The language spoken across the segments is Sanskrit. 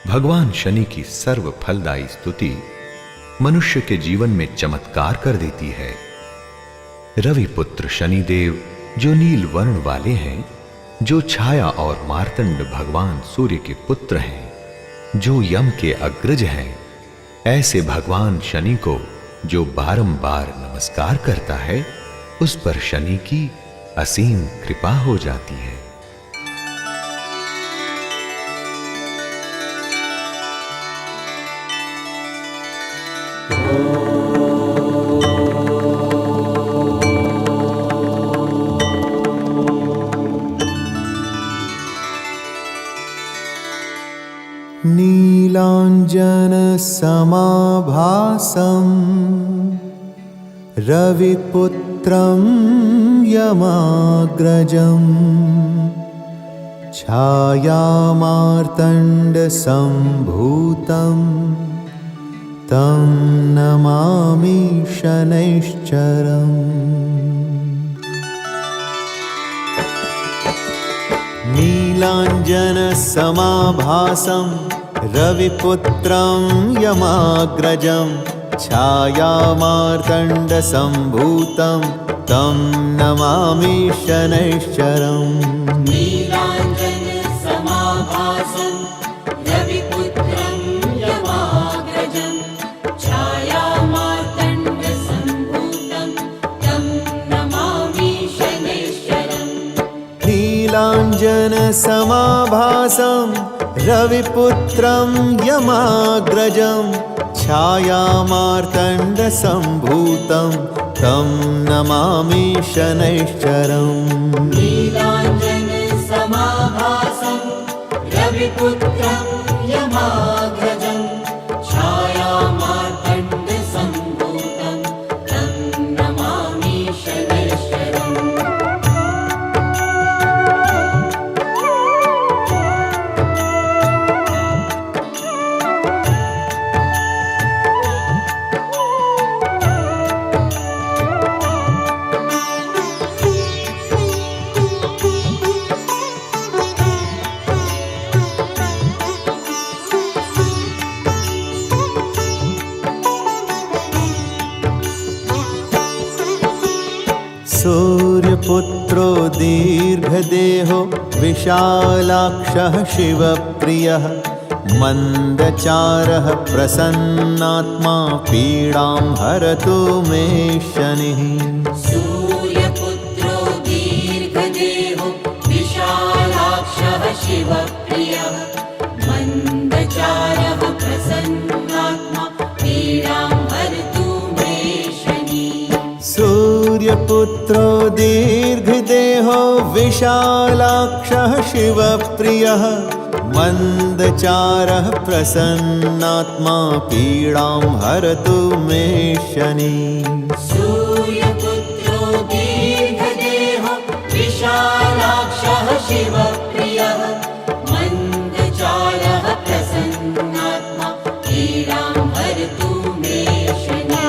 भगवान शनि की सर्व फलदायी स्तुति मनुष्य के जीवन में चमत्कार कर देती है। रवि पुत्र शनिदेव जो नील वर्ण वाले हैं, जो छाया और मार्तंड भगवान सूर्य के पुत्र हैं, जो यम के अग्रज हैं, ऐसे भगवान शनि को जो बारंबार नमस्कार करता है, उस पर शनि की असीम कृपा हो जाती है। नीलांजन समाभासं रविपुत्रं यमाग्रजं छायामार्तण्डसम्भूतं तं नमामि शनैश्चरम्। नीलांजन समाभासं रविपुत्रं यमाग्रजं छायामार्तण्डसम्भूतं तं नमामि शनैश्चरम्। नीलांजन समाभासं रविपुत्रं यमाग्रजं छायामार्तण्डसम्भूतं तं नमामि शनैश्चरम्। नीलांजन समाभासं रविपुत्रं यमाग्रजं छायामार्तण्डसम्भूतं तं नमामि शनैश्चरम्। नीलांजन समाभासं रविपुत्रं यमाग्रजं छायामार्तण्डसम्भूतं तं नमामि शनैश्चरम्। सूर्यपुत्रो दीर्घदेहो विशालाक्षः शिवप्रियः मन्दचारः प्रसन्नात्मा पीडां हरतु मे शनिः। सूर्यपुत्रो दीर्घदेहो विशालाक्षः शिवप्रियः मन्दचारः प्रसन्नात्मा पीडां हरतु मे शनिः। सूर्यपुत्रो दीर्घदेहो विशालाक्षः शिवप्रियः मन्दचारः प्रसन्नात्मा पीडां हरतु मे शनिः। सूर्यपुत्रो दीर्घदेहो विशालाक्षः शिवप्रियः मन्दचारः प्रसन्नात्मा पीडां हरतु मे शनिः।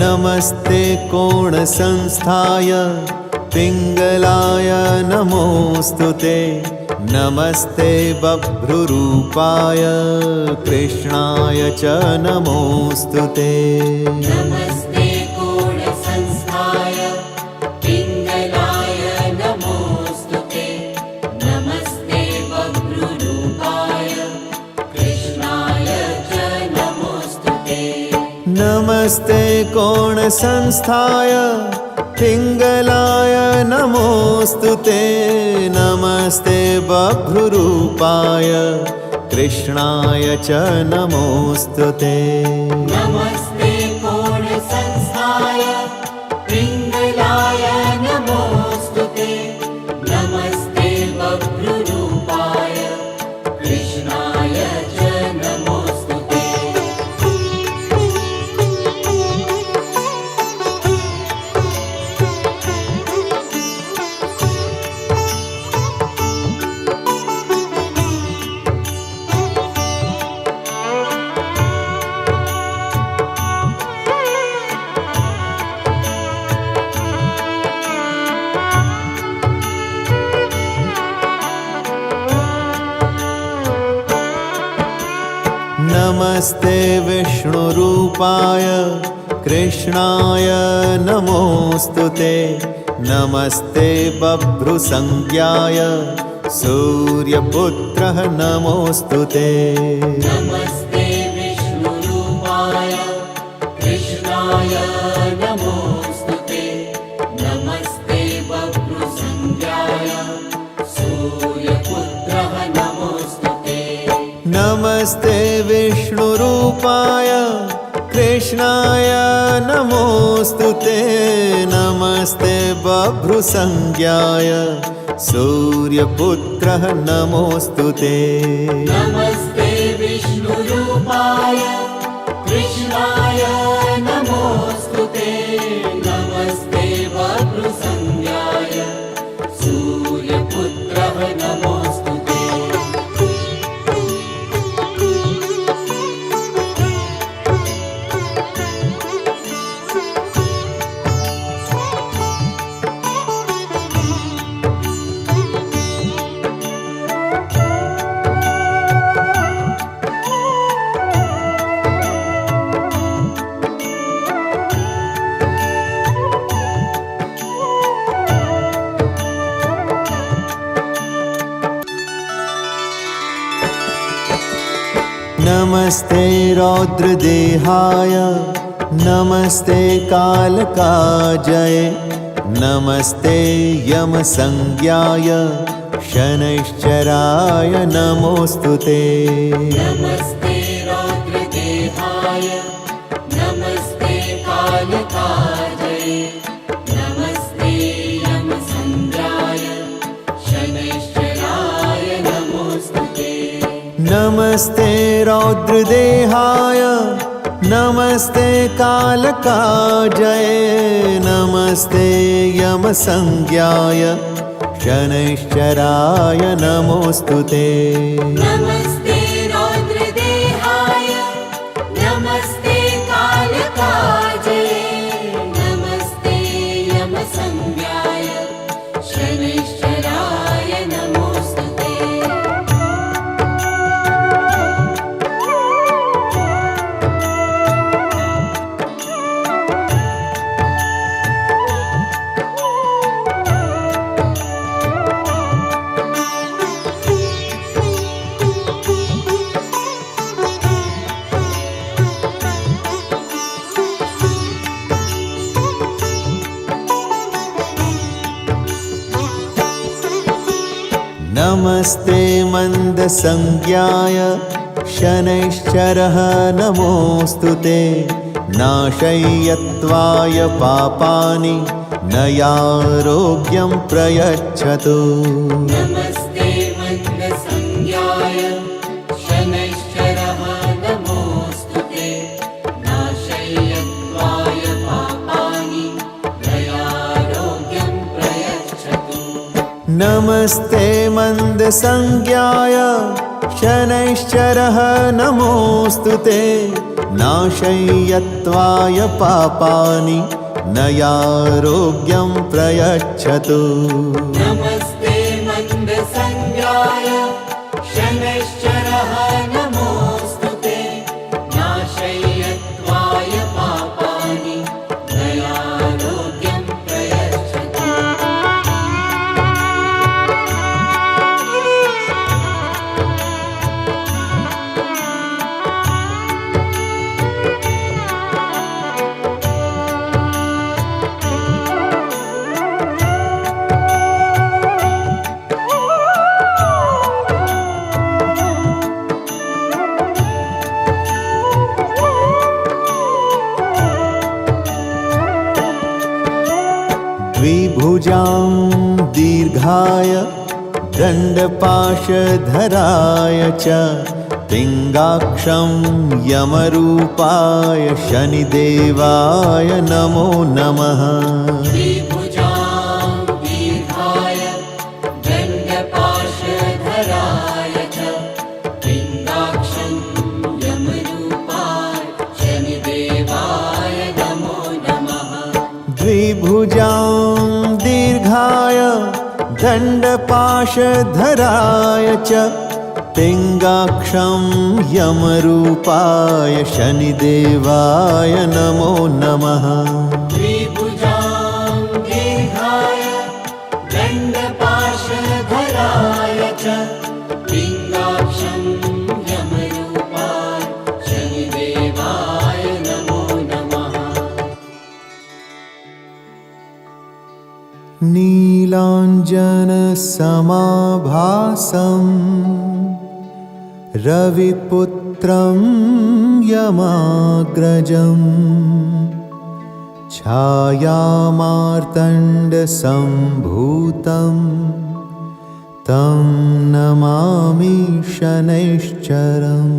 नमस्ते कोणसंस्थाय पिङ्गलाय नमोऽस्तु ते। नमस्ते बभ्रुरूपाय कृष्णाय च नमोऽस्तु ते। नमस्ते कोणसंस्थाय पिङ्गलाय नमोऽस्तु ते। नमस्ते बभ्रुरूपाय कृष्णाय च नमोऽस्तु ते। नमस्ते कोणसंस्थाय पिङ्गलाय नमोऽस्तु ते। नमस्ते बभ्रुरूपाय कृष्णाय च नमोऽस्तु ते। नमस्ते कोणसंस्थाय पिङ्गलाय नमोऽस्तु ते। नमस्ते बभ्रुरूपाय कृष्णाय च नमोऽस्तु ते। नमस्ते विष्णुरूपाय कृष्णाय नमोऽस्तु ते। नमस्ते बभ्रुसंज्ञाय सूर्यपुत्रः नमोऽस्तु ते। नमस्ते विष्णुरूपाय कृष्णाय नमोऽस्तु ते। नमस्ते बभ्रुसंज्ञाय सूर्यपुत्रः नमोऽस्तु ते। नमस्ते विष्णुरूपाय कृष्णाय नमोऽस्तु ते। नमस्ते बभ्रुसंज्ञाय सूर्यपुत्रः नमोऽस्तु ते। नमस्ते विष्णुरूपाय कृष्णाय नमोऽस्तु ते। नमस्ते बभ्रुसंज्ञाय सूर्यपुत्रः नमोऽस्तु ते। नमस्ते रौद्रदेहाय नमस्ते कालकाजय। नमस्ते यमसंज्ञाय शनैश्चराय नमोऽस्तु ते। नमस्ते रौद्रदेहाय नमस्ते कालकाजये। नमस्ते यमसंज्ञाय शनैश्चराय नमोऽस्तु ते। नमस्ते रौद्रदेहाय नमस्ते कालकाजय। नमस्ते यमसंज्ञाय शनैश्चराय नमोऽस्तु ते। नमस्ते रौद्रदेहाय नमस्ते कालकाजये। नमस्ते यमसंज्ञाय शनैश्चराय नमोऽस्तु ते। नमस्ते मन्दसंज्ञाय शनैश्चरः नमोऽस्तु ते। नाशय्यत्वाय पापानि नयारोग्यं प्रयच्छतु। नमस्ते मन्दसंज्ञाय शनैश्चरः नमोऽस्तु ते। नाशय्यत्वाय पापानि नयारोग्यं प्रयच्छतु। नमस्ते मन्दसंज्ञाय शनैश्चरः नमोऽस्तु ते। नाशय्यत्वाय पापानि नयारोग्यं प्रयच्छतु। नमस्ते मन्दसंज्ञाय शनैश्चरः नमोऽस्तु ते। नाशय्यत्वाय पापानि नयारोग्यं प्रयच्छतु। द्विभुजां दीर्घाय दण्डपाशधराय च पिङ्गाक्षं यमरूपाय शनिदेवाय नमो नमः। द्विभुजां दीर्घाय दण्डपाशधराय च पिङ्गाक्षं यमरूपाय शनिदेवाय नमो नमः। द्विभुजां दीर्घाय दण्डपाशधराय च पिङ्गाक्षं यमरूपाय शनिदेवाय नमो नमः। द्विभुजां दीर्घाय दण्डपाशधराय च पिङ्गाक्षं यमरूपाय शनिदेवाय नमो नमः। नीलाञ्जनसमाभासं रविपुत्रं यमाग्रजं छायामार्तण्डसम्भूतं तं नमामि शनैश्चरम्।